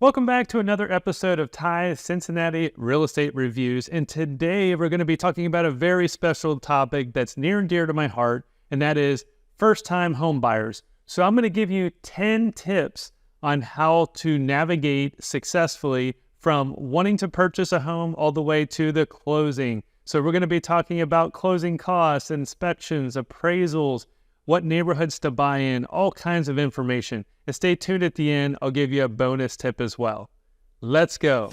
Welcome back to another episode of Cincinnati Real Estate Reviews. And today we're going to be talking about a very special topic that's near and dear to my heart, and that is first-time home buyers. So I'm going to give you 10 tips on how to navigate successfully from wanting to purchase a home all the way to the closing. So we're going to be talking about closing costs, inspections, appraisals, what neighborhoods to buy in, all kinds of information. And stay tuned at the end. I'll give you a bonus tip as well. Let's go.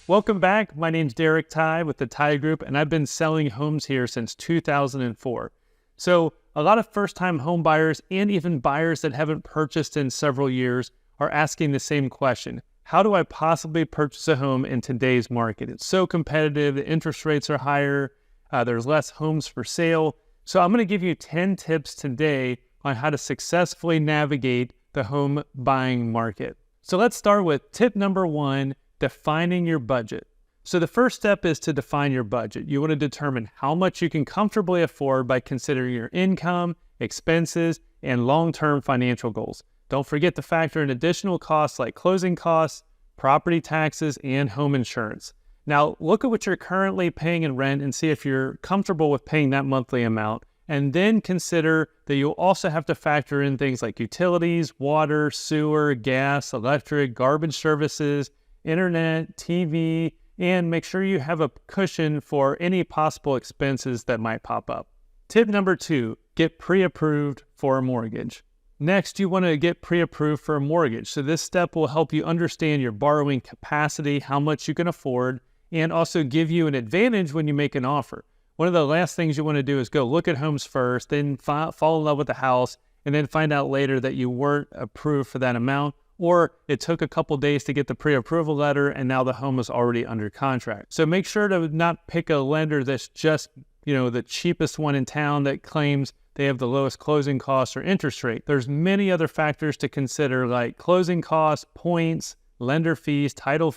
Welcome back. My name's Derek Ty with the Ty Group, and I've been selling homes here since 2004. So a lot of first-time home buyers and even buyers that haven't purchased in several years are asking the same question. How do I possibly purchase a home in today's market? It's so competitive, the interest rates are higher, there's less homes for sale. So I'm going to give you 10 tips today on how to successfully navigate the home buying market. So let's start with tip number 1, defining your budget. So the first step is to define your budget. You want to determine how much you can comfortably afford by considering your income, expenses, and long-term financial goals. Don't forget to factor in additional costs like closing costs, property taxes, and home insurance. Now, look at what you're currently paying in rent and see if you're comfortable with paying that monthly amount. And then consider that you'll also have to factor in things like utilities, water, sewer, gas, electric, garbage services, internet, TV, and make sure you have a cushion for any possible expenses that might pop up. Tip number 2, get pre-approved for a mortgage. Next, you want to get pre-approved for a mortgage. So this step will help you understand your borrowing capacity, how much you can afford, and also give you an advantage when you make an offer. One of the last things you want to do is go look at homes first, then fall in love with the house, and then find out later that you weren't approved for that amount, or it took a couple days to get the pre-approval letter and now the home is already under contract. So make sure to not pick a lender that's just, the cheapest one in town that claims they have the lowest closing costs or interest rate. There's many other factors to consider like closing costs, points, lender fees, title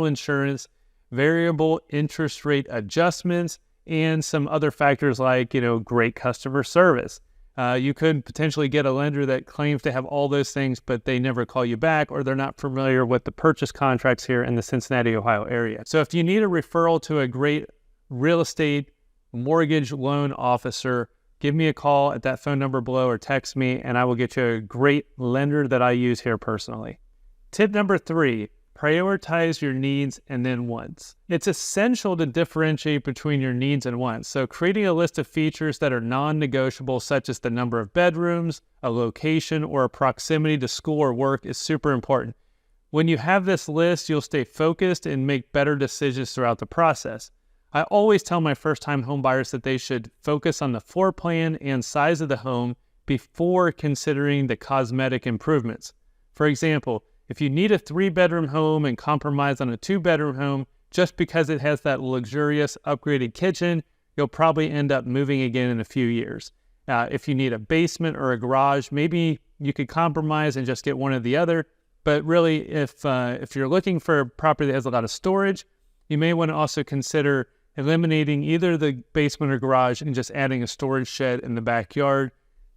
insurance, variable interest rate adjustments, and some other factors like, great customer service. You could potentially get a lender that claims to have all those things, but they never call you back, or they're not familiar with the purchase contracts here in the Cincinnati, Ohio area. So if you need a referral to a great real estate mortgage loan officer, give me a call at that phone number below or text me, and I will get you a great lender that I use here personally. Tip number 3, prioritize your needs and then wants. It's essential to differentiate between your needs and wants. So creating a list of features that are non-negotiable, such as the number of bedrooms, a location, or a proximity to school or work is super important. When you have this list, you'll stay focused and make better decisions throughout the process. I always tell my first-time home buyers that they should focus on the floor plan and size of the home before considering the cosmetic improvements. For example, if you need a 3-bedroom home and compromise on a 2-bedroom home just because it has that luxurious upgraded kitchen, you'll probably end up moving again in a few years. If you need a basement or a garage, maybe you could compromise and just get one or the other. But really, if you're looking for a property that has a lot of storage, you may want to also consider eliminating either the basement or garage and just adding a storage shed in the backyard,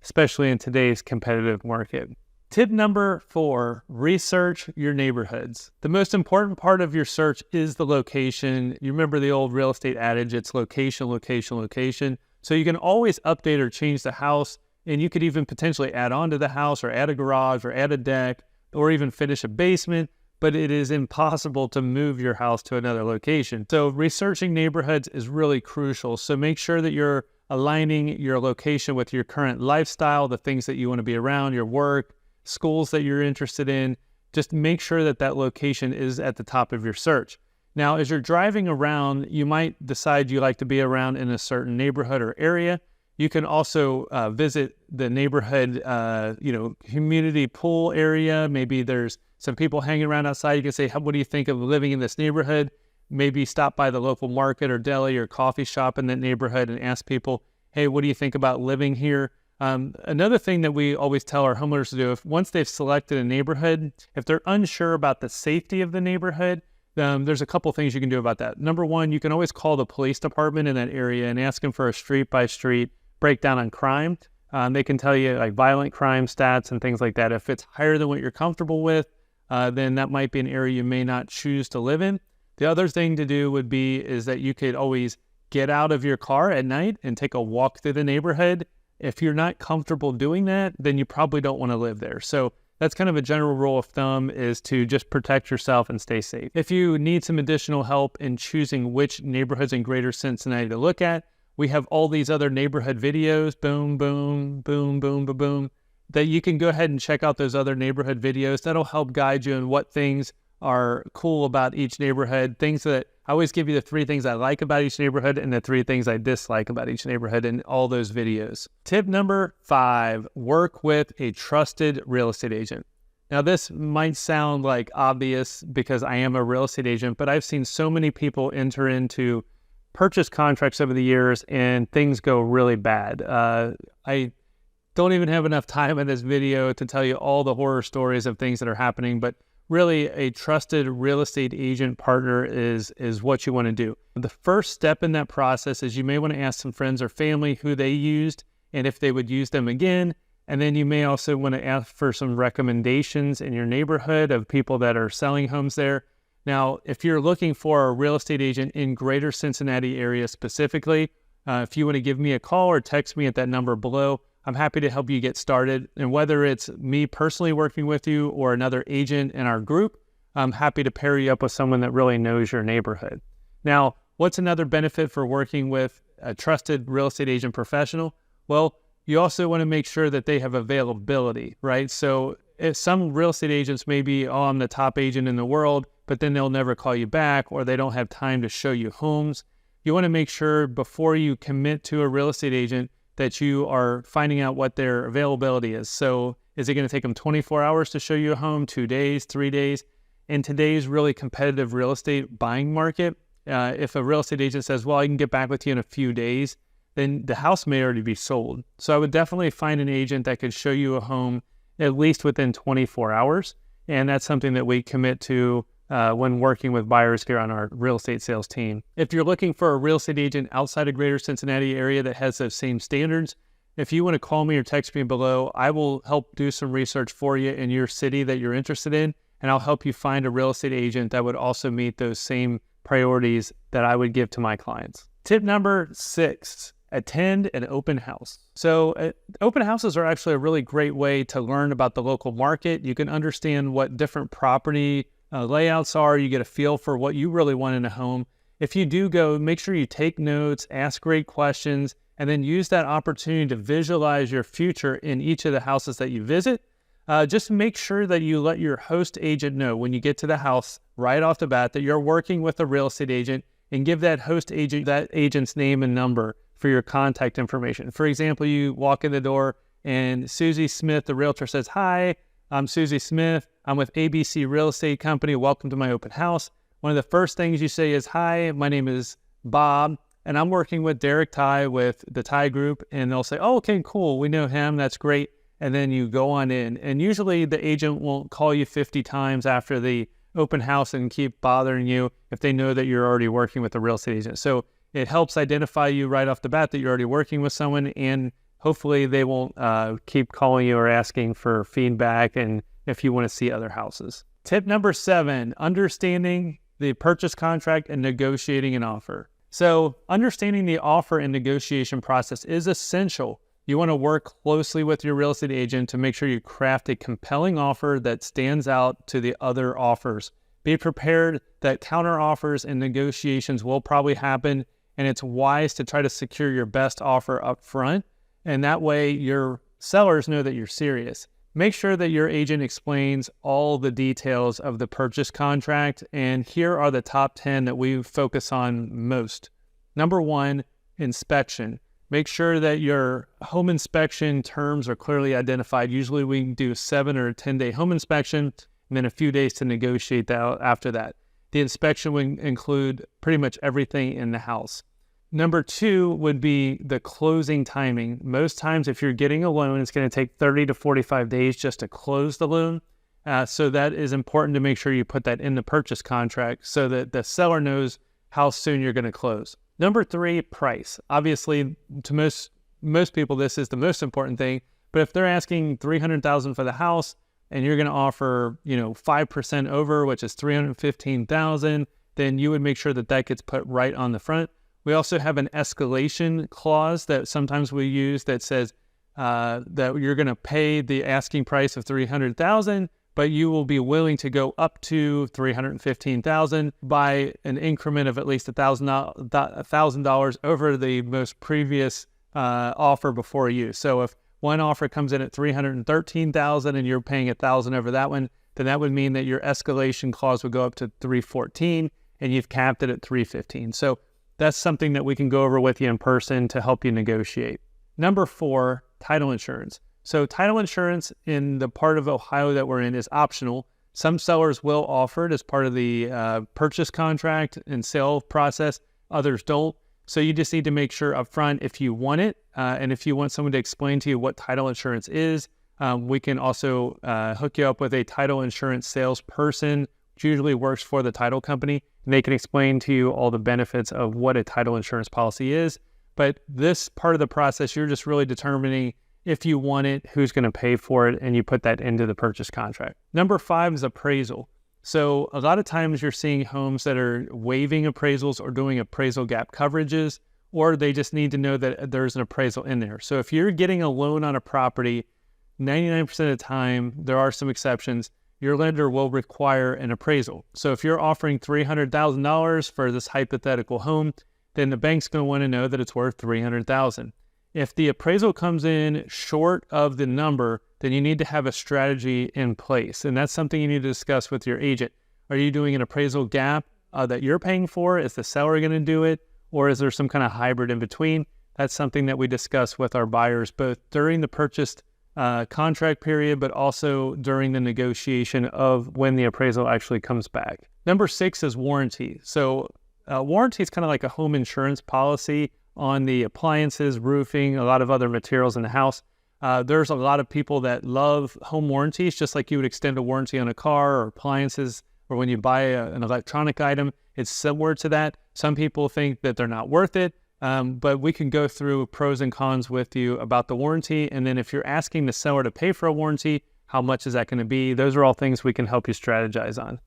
especially in today's competitive market. Tip number 4, research your neighborhoods. The most important part of your search is the location. You remember the old real estate adage, it's location, location, location. So you can always update or change the house, and you could even potentially add on to the house or add a garage or add a deck or even finish a basement, but it is impossible to move your house to another location. So researching neighborhoods is really crucial. So make sure that you're aligning your location with your current lifestyle, the things that you want to be around, your work, schools that you're interested in. Just make sure that that location is at the top of your search. Now, as you're driving around, you might decide you like to be around in a certain neighborhood or area. You can also visit the neighborhood, community pool area. Maybe there's some people hanging around outside. You can say, what do you think of living in this neighborhood? Maybe stop by the local market or deli or coffee shop in that neighborhood and ask people, hey, what do you think about living here? Another thing that we always tell our homeowners to do, if once they've selected a neighborhood, if they're unsure about the safety of the neighborhood, there's a couple things you can do about that. Number one, you can always call the police department in that area and ask them for a street-by-street breakdown on crime. They can tell you like violent crime stats and things like that. If it's higher than what you're comfortable with, then that might be an area you may not choose to live in. The other thing to do is that you could always get out of your car at night and take a walk through the neighborhood. If you're not comfortable doing that, then you probably don't want to live there. So that's kind of a general rule of thumb, is to just protect yourself and stay safe. If you need some additional help in choosing which neighborhoods in Greater Cincinnati to look at, we have all these other neighborhood videos, boom, boom, boom, boom, boom, boom, that you can go ahead and check out those other neighborhood videos. That'll help guide you in what things are cool about each neighborhood. Things that I always give you the 3 things I like about each neighborhood and the 3 things I dislike about each neighborhood in all those videos. Tip number 5, work with a trusted real estate agent. Now this might sound like obvious because I am a real estate agent, but I've seen so many people enter into purchase contracts over the years and things go really bad. I don't even have enough time in this video to tell you all the horror stories of things that are happening, but really a trusted real estate agent partner is what you want to do. The first step in that process is you may want to ask some friends or family who they used and if they would use them again. And then you may also want to ask for some recommendations in your neighborhood of people that are selling homes there. Now, if you're looking for a real estate agent in Greater Cincinnati area specifically, if you want to give me a call or text me at that number below, I'm happy to help you get started. And whether it's me personally working with you or another agent in our group, I'm happy to pair you up with someone that really knows your neighborhood. Now, what's another benefit for working with a trusted real estate agent professional? Well, you also want to make sure that they have availability, right? So if some real estate agents may be, oh, I'm the top agent in the world, but then they'll never call you back or they don't have time to show you homes. You want to make sure before you commit to a real estate agent that you are finding out what their availability is. So is it going to take them 24 hours to show you a home, 2 days, 3 days? In today's really competitive real estate buying market, if a real estate agent says, well, I can get back with you in a few days, then the house may already be sold. So I would definitely find an agent that could show you a home at least within 24 hours. And that's something that we commit to when working with buyers here on our real estate sales team. If you're looking for a real estate agent outside of Greater Cincinnati area that has those same standards, if you want to call me or text me below, I will help do some research for you in your city that you're interested in, and I'll help you find a real estate agent that would also meet those same priorities that I would give to my clients. Tip number 6, attend an open house. So open houses are actually a really great way to learn about the local market. You can understand what different property layouts are. You get a feel for what you really want in a home. If you do go, make sure you take notes, ask great questions, and then use that opportunity to visualize your future in each of the houses that you visit. Just make sure that you let your host agent know when you get to the house right off the bat that you're working with a real estate agent, and give that host agent that agent's name and number for your contact information. For example, you walk in the door and Susie Smith, the realtor, says, "Hi, I'm Susie Smith. I'm with ABC Real Estate Company. Welcome to my open house." One of the first things you say is, "Hi, my name is Bob, and I'm working with Derek Ty with the Ty Group." And they'll say, "Oh, okay, cool. We know him. That's great." And then you go on in. And usually the agent won't call you 50 times after the open house and keep bothering you if they know that you're already working with a real estate agent. So it helps identify you right off the bat that you're already working with someone, and hopefully they won't keep calling you or asking for feedback and if you want to see other houses. Tip number 7, understanding the purchase contract and negotiating an offer. So understanding the offer and negotiation process is essential. You want to work closely with your real estate agent to make sure you craft a compelling offer that stands out to the other offers. Be prepared that counter offers and negotiations will probably happen, and it's wise to try to secure your best offer up front. And that way your sellers know that you're serious. Make sure that your agent explains all the details of the purchase contract. And here are the top 10 that we focus on most. Number 1, inspection. Make sure that your home inspection terms are clearly identified. Usually we can do a 7 or 10-day home inspection and then a few days to negotiate that after that. The inspection would include pretty much everything in the house. Number two would be the closing timing. Most times, if you're getting a loan, it's going to take 30 to 45 days just to close the loan. So that is important to make sure you put that in the purchase contract so that the seller knows how soon you're going to close. Number three, price. Obviously, to most people, this is the most important thing. But if they're asking $300,000 for the house and you're going to offer, 5% over, which is $315,000, then you would make sure that gets put right on the front. We also have an escalation clause that sometimes we use that says that you're going to pay the asking price of $300,000, but you will be willing to go up to $315,000 by an increment of at least $1,000 over the most previous offer before you. So if one offer comes in at $313,000 and you're paying $1,000 over that one, then that would mean that your escalation clause would go up to $314 and you've capped it at $315. So that's something that we can go over with you in person to help you negotiate. Number four, title insurance. So title insurance in the part of Ohio that we're in is optional. Some sellers will offer it as part of the purchase contract and sale process. Others don't. So you just need to make sure upfront if you want it, and if you want someone to explain to you what title insurance is, we can also hook you up with a title insurance salesperson, which usually works for the title company, and they can explain to you all the benefits of what a title insurance policy is. But this part of the process, you're just really determining if you want it, who's going to pay for it, and you put that into the purchase contract. Number five is appraisal. So a lot of times you're seeing homes that are waiving appraisals or doing appraisal gap coverages, or they just need to know that there's an appraisal in there. So if you're getting a loan on a property, 99% of the time, there are some exceptions, your lender will require an appraisal. So if you're offering $300,000 for this hypothetical home, then the bank's going to want to know that it's worth $300,000. If the appraisal comes in short of the number, then you need to have a strategy in place. And that's something you need to discuss with your agent. Are you doing an appraisal gap that you're paying for? Is the seller going to do it? Or is there some kind of hybrid in between? That's something that we discuss with our buyers, both during the purchase contract period, but also during the negotiation of when the appraisal actually comes back. Number six is warranty. So warranty is kind of like a home insurance policy on the appliances, roofing, a lot of other materials in the house. There's a lot of people that love home warranties, just like you would extend a warranty on a car or appliances, or when you buy an electronic item, it's similar to that. Some people think that they're not worth it, but we can go through pros and cons with you about the warranty. And then if you're asking the seller to pay for a warranty, how much is that going to be? Those are all things we can help you strategize on.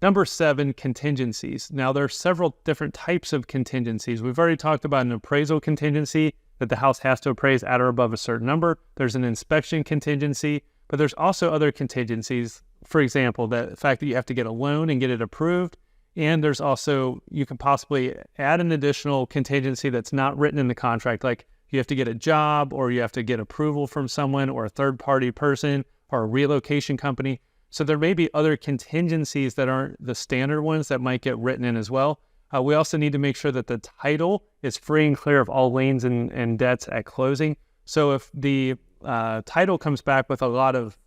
Number seven, contingencies. Now, there are several different types of contingencies. We've already talked about an appraisal contingency, that the house has to appraise at or above a certain number. There's an inspection contingency, but there's also other contingencies. For example, the fact that you have to get a loan and get it approved. And there's also, you can possibly add an additional contingency that's not written in the contract, like you have to get a job, or you have to get approval from someone or a third-party person or a relocation company. So there may be other contingencies that aren't the standard ones that might get written in as well. We also need to make sure that the title is free and clear of all liens and debts at closing. So if the title comes back with a lot of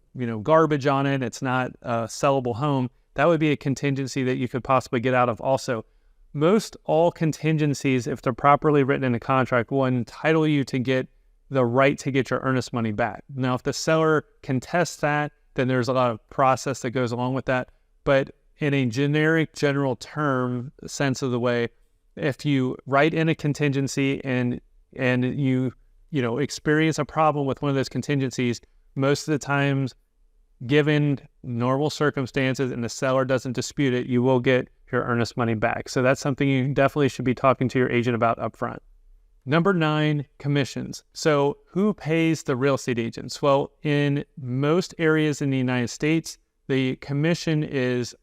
garbage on it, it's not a sellable home, that would be a contingency that you could possibly get out of also. Most all contingencies, if they're properly written in a contract, will entitle you to get the right to get your earnest money back. Now, if the seller contests that, then there's a lot of process that goes along with that. But in a generic, general term sense of the way, if you write in a contingency and you experience a problem with one of those contingencies, most of the times, given normal circumstances and the seller doesn't dispute it, you will get your earnest money back. So that's something you definitely should be talking to your agent about upfront. Number 9, commissions. So who pays the real estate agents? Well, in most areas in the United States, the commission is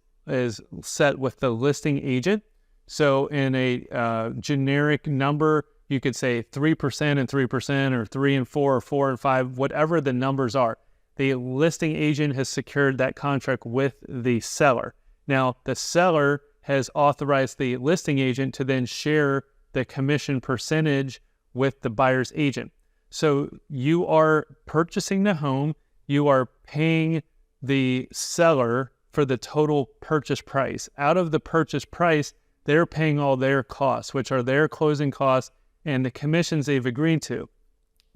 set with the listing agent. So in a generic number, you could say 3% and 3%, or 3 and 4, or 4 and 5, whatever the numbers are. The listing agent has secured that contract with the seller. Now, the seller has authorized the listing agent to then share the commission percentage with the buyer's agent. So you are purchasing the home, you are paying the seller for the total purchase price. Out of the purchase price, they're paying all their costs, which are their closing costs and the commissions they've agreed to.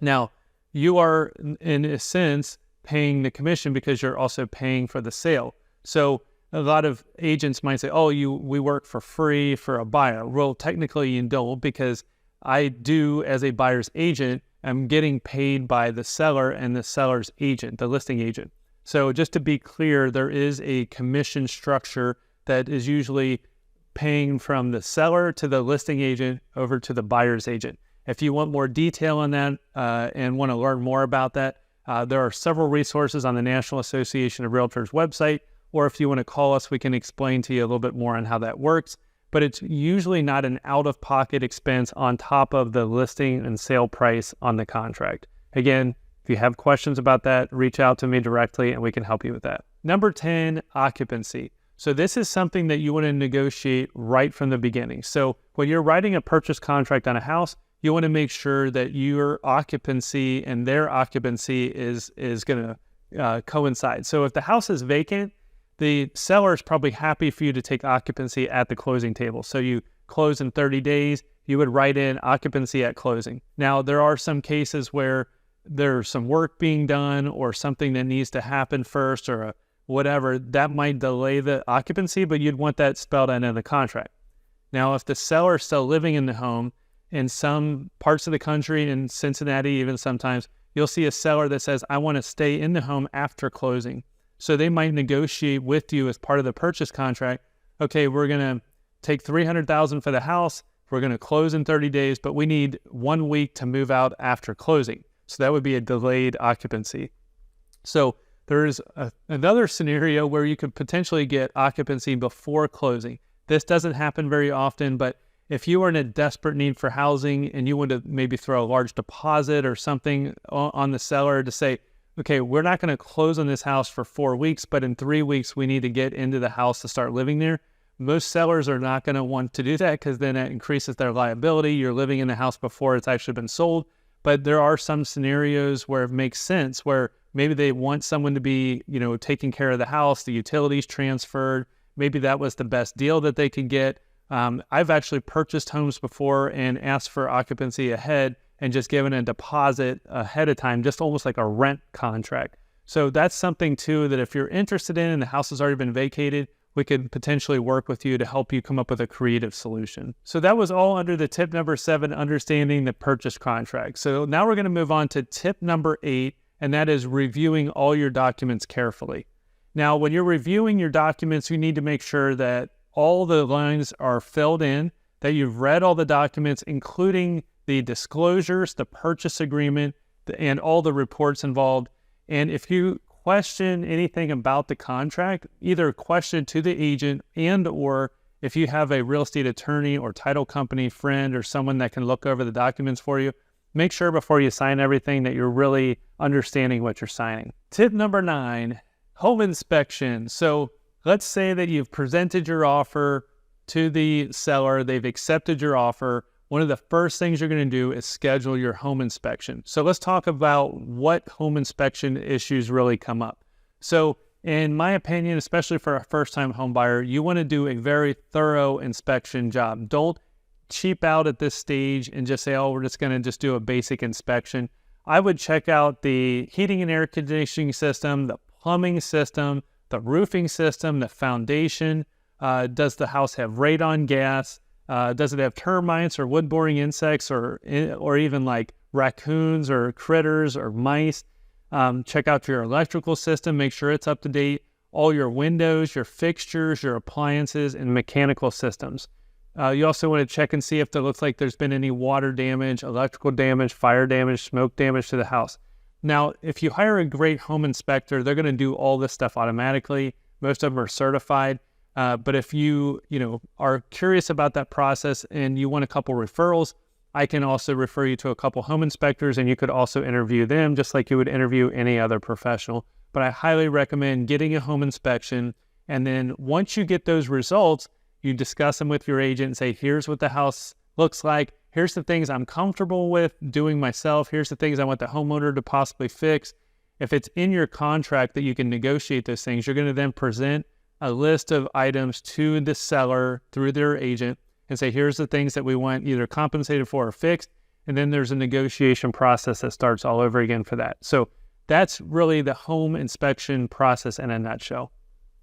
Now, you are, in a sense, paying the commission because you're also paying for the sale. So a lot of agents might say, oh, we work for free for a buyer. Well, technically you don't, because I do, as a buyer's agent, I'm getting paid by the seller and the seller's agent, the listing agent. So just to be clear, there is a commission structure that is usually paying from the seller to the listing agent over to the buyer's agent. If you want more detail on that and want to learn more about that, there are several resources on the National Association of Realtors website, or if you want to call us, we can explain to you a little bit more on how that works. But it's usually not an out-of-pocket expense on top of the listing and sale price on the contract. Again, if you have questions about that, reach out to me directly and we can help you with that. Number 10, occupancy. So this is something that you want to negotiate right from the beginning. So when you're writing a purchase contract on a house, you want to make sure that your occupancy and their occupancy is going to coincide. So if the house is vacant, the seller is probably happy for you to take occupancy at the closing table. So you close in 30 days, you would write in occupancy at closing. Now, there are some cases where there's some work being done or something that needs to happen first or whatever, that might delay the occupancy, but you'd want that spelled out in the contract. Now, if the seller is still living in the home, in some parts of the country, in Cincinnati even sometimes, you'll see a seller that says, I want to stay in the home after closing. So they might negotiate with you as part of the purchase contract, okay, we're going to take $300,000 for the house, we're going to close in 30 days, but we need 1 week to move out after closing. So that would be a delayed occupancy. So there's another scenario where you could potentially get occupancy before closing. This doesn't happen very often, but if you are in a desperate need for housing and you want to maybe throw a large deposit or something on the seller to say, okay, we're not going to close on this house for 4 weeks, but in 3 weeks, we need to get into the house to start living there. Most sellers are not going to want to do that because then it increases their liability. You're living in the house before it's actually been sold. But there are some scenarios where it makes sense, where maybe they want someone to be, taking care of the house, the utilities transferred. Maybe that was the best deal that they could get. I've actually purchased homes before and asked for occupancy ahead and just given a deposit ahead of time, just almost like a rent contract. So that's something too that if you're interested in and the house has already been vacated, we could potentially work with you to help you come up with a creative solution. So that was all under the tip number 7, understanding the purchase contract. So now we're going to move on to tip number 8, and that is reviewing all your documents carefully. Now, when you're reviewing your documents, you need to make sure that all the lines are filled in, that you've read all the documents, including the disclosures, the purchase agreement, and all the reports involved. And if you question anything about the contract, either question to the agent and or if you have a real estate attorney or title company friend or someone that can look over the documents for you, make sure before you sign everything that you're really understanding what you're signing. Tip number 9, home inspection. So let's say that you've presented your offer to the seller, they've accepted your offer. One of the first things you're going to do is schedule your home inspection. So let's talk about what home inspection issues really come up. So in my opinion, especially for a first-time home buyer, you want to do a very thorough inspection job. Don't cheap out at this stage and just say, oh, we're just going to do a basic inspection. I would check out the heating and air conditioning system, the plumbing system, the roofing system, the foundation. Does the house have radon gas? Does it have termites or wood-boring insects or even like raccoons or critters or mice? Check out your electrical system, make sure it's up to date. All your windows, your fixtures, your appliances, and mechanical systems. You also want to check and see if it looks like there's been any water damage, electrical damage, fire damage, smoke damage to the house. Now, if you hire a great home inspector, they're going to do all this stuff automatically. Most of them are certified. But if you are curious about that process and you want a couple referrals, I can also refer you to a couple home inspectors and you could also interview them just like you would interview any other professional. But I highly recommend getting a home inspection. And then once you get those results, you discuss them with your agent and say, here's what the house looks like. Here's the things I'm comfortable with doing myself. Here's the things I want the homeowner to possibly fix. If it's in your contract that you can negotiate those things, you're going to then present a list of items to the seller through their agent. and say, here's the things that we want either compensated for or fixed. And then there's a negotiation process that starts all over again for that. So that's really the home inspection process in a nutshell.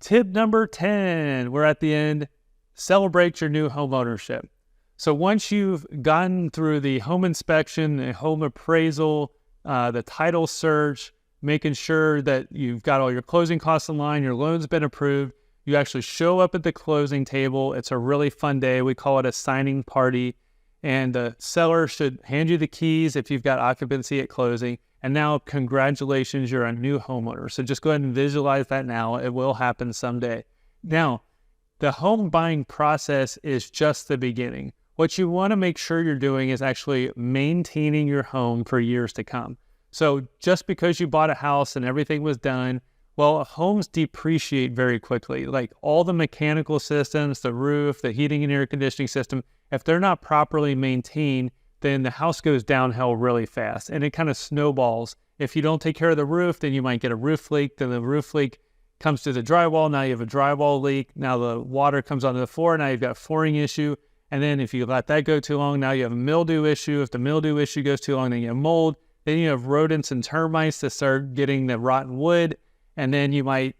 Tip number 10, we're at the end. Celebrate your new home ownership. So once you've gotten through the home inspection, the home appraisal, the title search, making sure that you've got all your closing costs in line, your loan's been approved, you actually show up at the closing table. It's a really fun day. We call it a signing party. And the seller should hand you the keys if you've got occupancy at closing. And now, congratulations, you're a new homeowner. So just go ahead and visualize that now. It will happen someday. Now, the home buying process is just the beginning. What you want to make sure you're doing is actually maintaining your home for years to come. So just because you bought a house and everything was done, well, homes depreciate very quickly. Like all the mechanical systems, the roof, the heating and air conditioning system, if they're not properly maintained, then the house goes downhill really fast and it kind of snowballs. If you don't take care of the roof, then you might get a roof leak. Then the roof leak comes to the drywall. Now you have a drywall leak. Now the water comes onto the floor. Now you've got a flooring issue. And then if you let that go too long, now you have a mildew issue. If the mildew issue goes too long, then you have mold. Then you have rodents and termites that start getting the rotten wood. And then you might,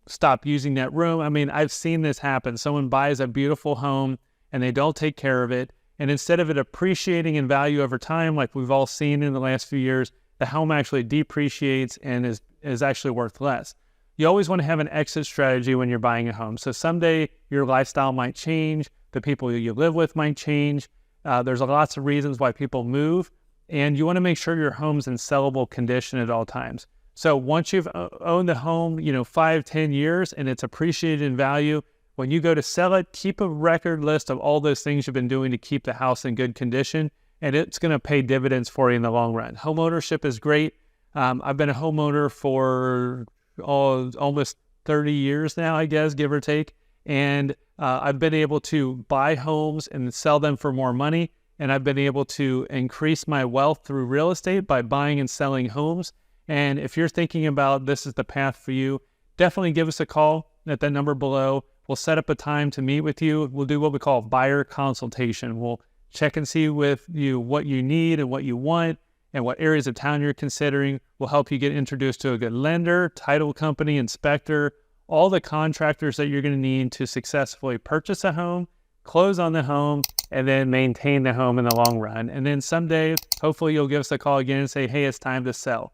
stop using that room. I mean, I've seen this happen. Someone buys a beautiful home and they don't take care of it. And instead of it appreciating in value over time, like we've all seen in the last few years, the home actually depreciates and is actually worth less. You always want to have an exit strategy when you're buying a home. So someday your lifestyle might change. The people you live with might change. There's lots of reasons why people move. And you want to make sure your home's in sellable condition at all times. So once you've owned the home, 5, 10 years and it's appreciated in value, when you go to sell it, keep a record list of all those things you've been doing to keep the house in good condition, and it's going to pay dividends for you in the long run. Home ownership is great. I've been a homeowner for almost 30 years now, I guess, give or take. And I've been able to buy homes and sell them for more money. And I've been able to increase my wealth through real estate by buying and selling homes. And if you're thinking about this is the path for you, definitely give us a call at that number below. We'll set up a time to meet with you. We'll do what we call a buyer consultation. We'll check and see with you what you need and what you want and what areas of town you're considering. We'll help you get introduced to a good lender, title company, inspector, all the contractors that you're going to need to successfully purchase a home, close on the home, and then maintain the home in the long run. And then someday, hopefully you'll give us a call again and say, hey, it's time to sell.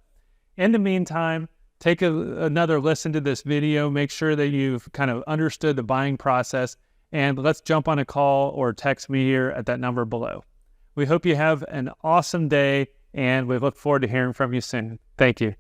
In the meantime, take another listen to this video. Make sure that you've kind of understood the buying process, and let's jump on a call or text me here at that number below. We hope you have an awesome day, and we look forward to hearing from you soon. Thank you.